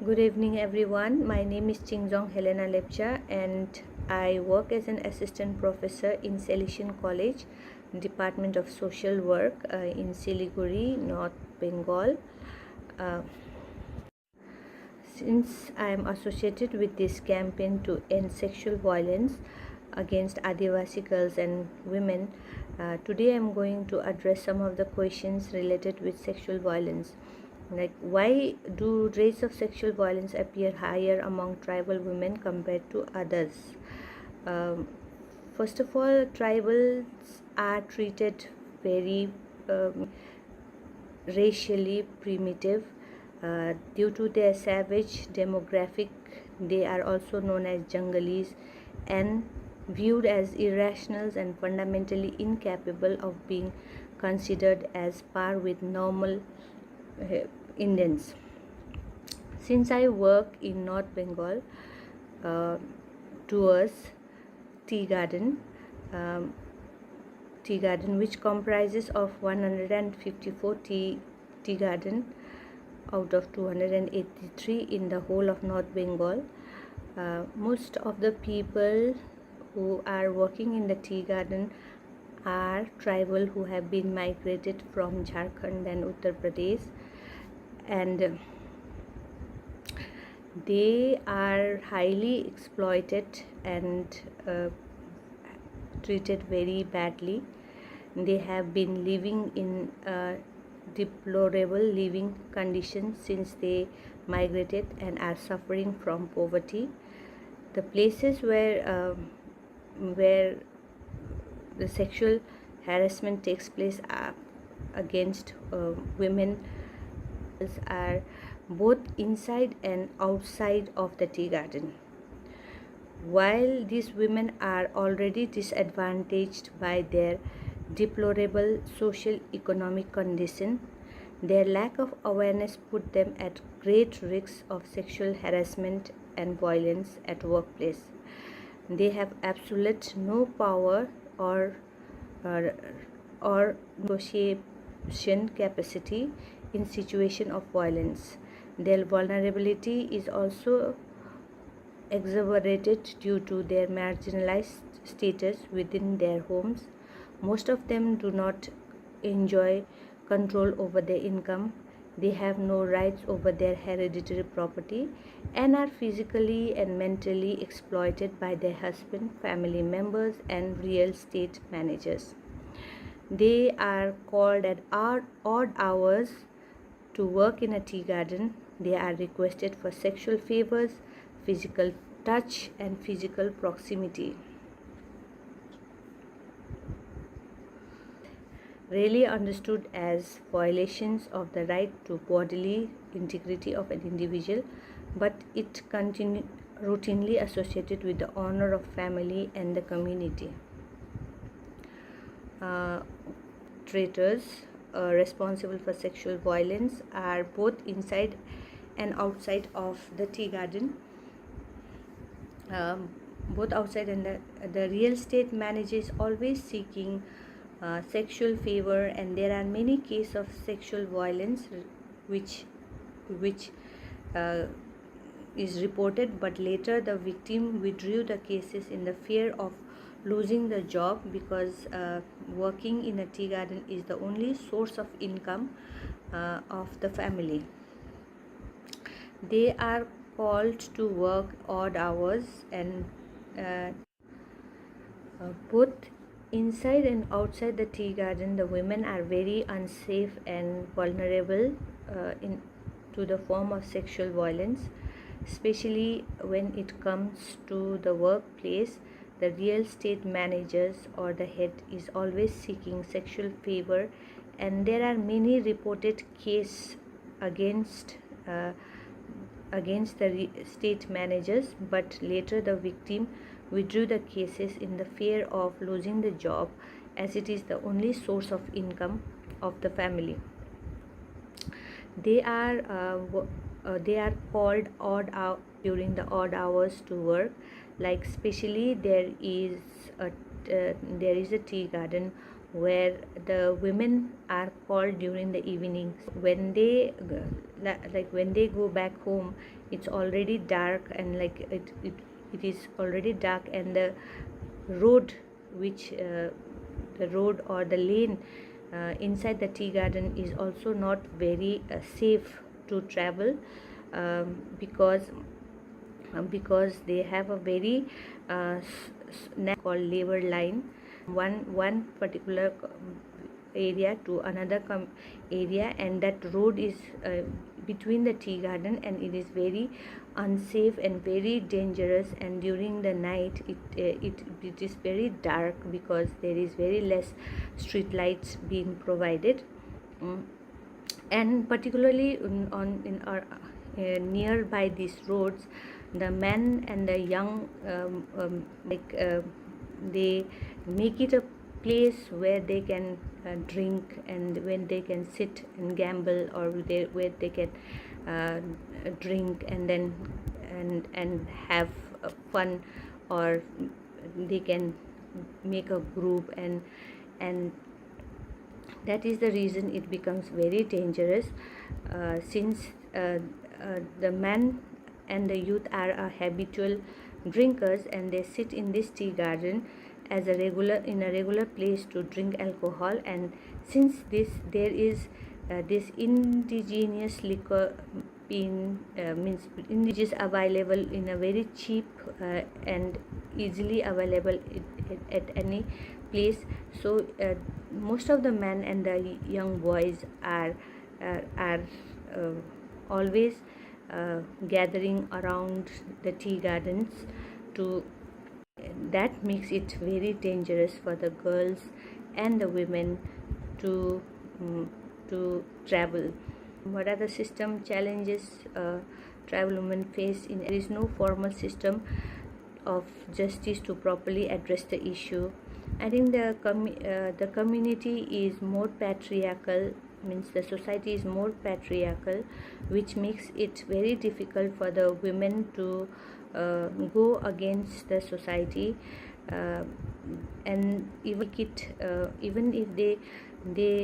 Good evening everyone. My name is Chingzong Helena Lepcha and I work as an assistant professor in Salesian College, Department of Social Work in Siliguri, North Bengal. Uh, since I am associated with this campaign to end sexual violence against adivasi girls and women, today I am going to address some of the questions related with sexual violence. Like, why do rates of sexual violence appear higher among tribal women compared to others? Um, First of all, tribals are treated very racially primitive due to their savage demographic. They are also known as junglees and viewed as irrational and fundamentally incapable of being considered as par with normal Indians. Since I work in North Bengal uh, towards tea garden, um, which comprises of 154 tea garden out of 283 in the whole of North Bengal. Most of the people who are working in the tea garden are tribal who have been migrated from Jharkhand and Uttar Pradesh, and they are highly exploited and treated very badly. They have been living in deplorable living conditions since they migrated and are suffering from poverty. The places where the sexual harassment takes place against women are both inside and outside of the tea garden. While these women are already disadvantaged by their deplorable social economic condition, their lack of awareness put them at great risk of sexual harassment and violence at workplace. They have absolute no power or negotiation capacity in situation of violence. Their vulnerability is also exacerbated due to their marginalized status within their homes. Most of them do not enjoy control over their income. They have no rights over their hereditary property and are physically and mentally exploited by their husband, family members, and real estate managers. They are called at odd hours to work in a tea garden. They are requested for sexual favors, physical touch, and physical proximity. Rarely understood as violations of the right to bodily integrity of an individual, but it routinely associated with the honor of family and the community. Perpetrators responsible for sexual violence are both inside and outside of the tea garden. Both outside and the real estate manager is always seeking sexual favor, and there are many cases of sexual violence which is reported, but later the victim withdrew the cases in the fear of losing the job, because working in a tea garden is the only source of income of the family. They are called to work odd hours, and both inside and outside the tea garden the women are very unsafe and vulnerable to the form of sexual violence, especially when it comes to the workplace. The real estate managers or the head is always seeking sexual favor, and there are many reported cases against the state managers, but later the victim withdrew the cases in the fear of losing the job, as it is the only source of income of the family. They are called odd out during the odd hours to work. Like, especially there is a tea garden where the women are called during the evenings. When they when they go back home, it's already dark, and it is already dark, and the road which the road or the lane inside the tea garden is also not very safe to travel, because they have a very called labor line, one particular area to another area, and that road is between the tea garden, and it is very unsafe and very dangerous, and during the night it is very dark because there is very less street lights being provided. And particularly in our nearby these roads, the men and the young they make it a place where they can drink, and when they can sit and gamble, or where they can drink and then and have fun, or they can make a group, and that is the reason it becomes very dangerous, since the men and the youth are habitual drinkers, and they sit in this tea garden as a regular place to drink alcohol. And since there is this indigenous liquor means indigenous available in a very cheap and easily available at any place, so most of the men and the young boys are always gathering around the tea gardens. That makes it very dangerous for the girls and the women to travel. What are the system challenges tribal women face? There is no formal system of justice to properly address the issue. I think the community is more patriarchal, means the society is more patriarchal, which makes it very difficult for the women to go against the society, and even if they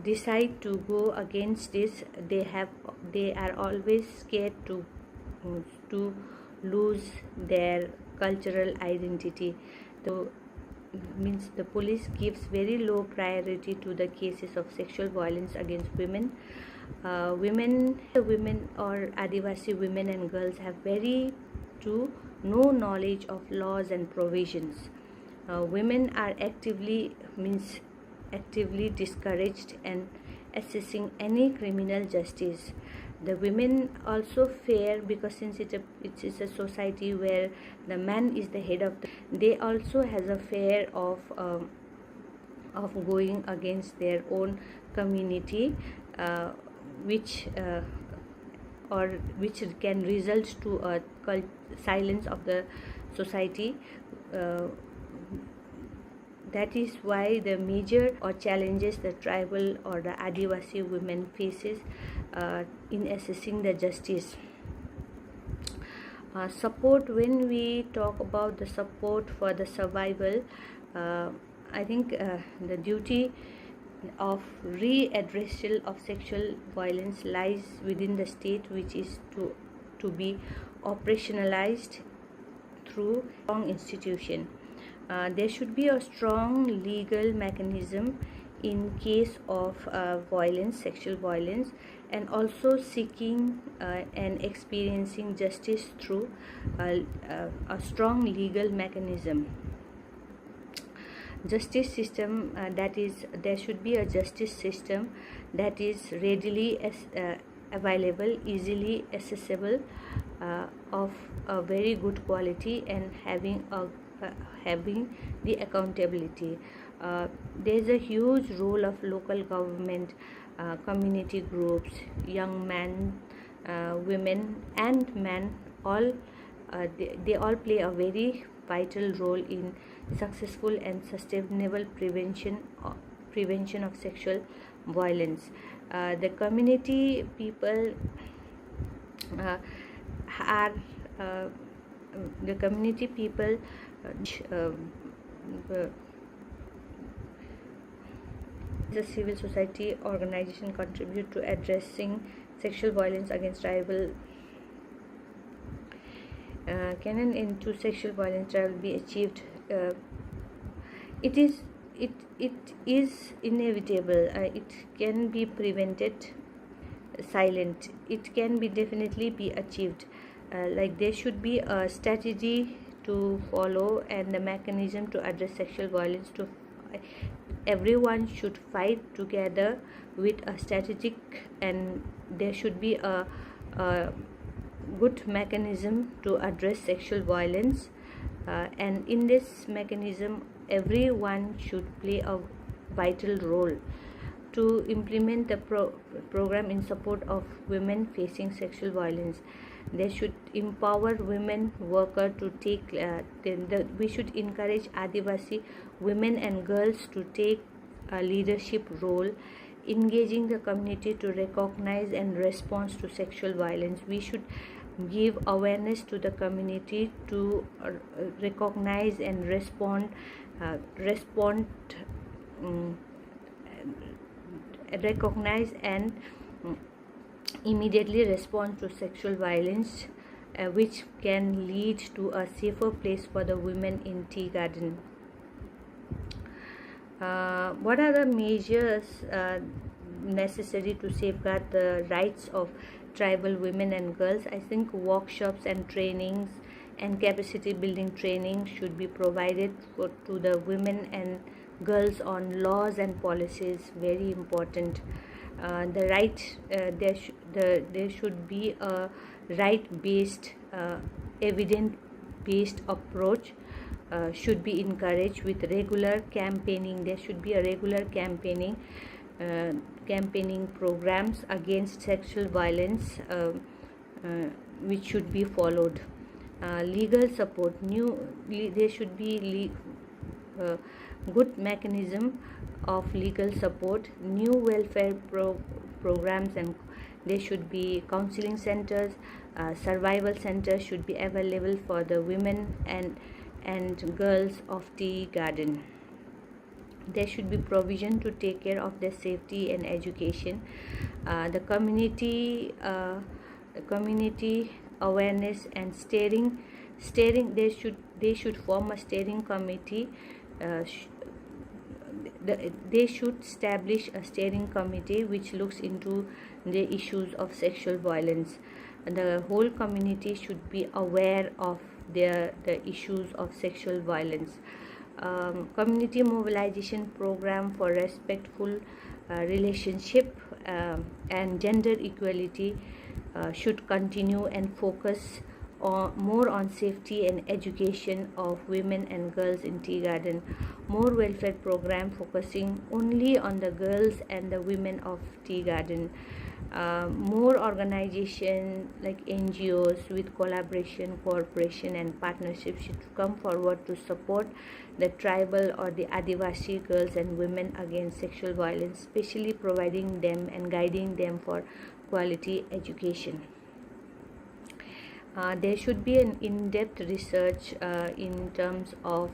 decide to go against this, they are always scared to lose their cultural identity. Means the police gives very low priority to the cases of sexual violence against women. Women or adivasi women and girls have very no knowledge of laws and provisions. Women are actively discouraged and assessing any criminal justice. The women also fear, because since it is a society where the man is the head of they also has a fear of going against their own community, which can result to a silence of the society. That is why the major or challenges the tribal or the adivasi women faces in assessing the justice. Support, when we talk about the support for the survival, I think the duty of readdressal of sexual violence lies within the state, which is to be operationalized through strong institution. There should be a strong legal mechanism in case of sexual violence, and also seeking and experiencing justice through a strong legal mechanism. Justice system, that is, there should be a justice system that is readily available, easily accessible, of a very good quality, and having the accountability. There is a huge role of local government, community groups, young men, women and men, all they all play a very vital role in successful and sustainable prevention of sexual violence. The community people are The civil society organization contribute to addressing sexual violence against tribal. Can an end to sexual violence tribal be achieved? It is inevitable. It can be prevented. Silent. It can be definitely be achieved. Like there should be a strategy to follow and the mechanism to address sexual violence. To everyone should fight together with a strategic, and there should be a good mechanism to address sexual violence, and in this mechanism everyone should play a vital role to implement the program in support of women facing sexual violence. They should empower women workers to take we should encourage adivasi women and girls to take a leadership role, engaging the community to recognize and respond to sexual violence. We should give awareness to the community to recognize and recognize and immediately respond to sexual violence, which can lead to a safer place for the women in tea garden. What are the measures necessary to safeguard the rights of tribal women and girls? I think workshops and trainings and capacity building training should be provided to the women and girls on laws and policies. Very important. There should be a right based evidence based approach should be encouraged with regular campaigning. There should be a regular campaigning programs against sexual violence, which should be followed. Legal support. There should be good mechanism of legal support. New welfare programs, and there should be counseling centers. Survival centers should be available for the women and girls of tea garden. There should be provision to take care of their safety and education. The community awareness and steering. They should form a steering committee. They should establish a steering committee which looks into the issues of sexual violence. And the whole community should be aware of the issues of sexual violence. Community mobilization program for respectful relationship and gender equality should continue and focus more on safety and education of women and girls in tea garden. More welfare program focusing only on the girls and the women of tea garden. More organization like NGOs with collaboration, cooperation and partnership should come forward to support the tribal or the adivasi girls and women against sexual violence, especially providing them and guiding them for quality education. There should be an in-depth research in terms of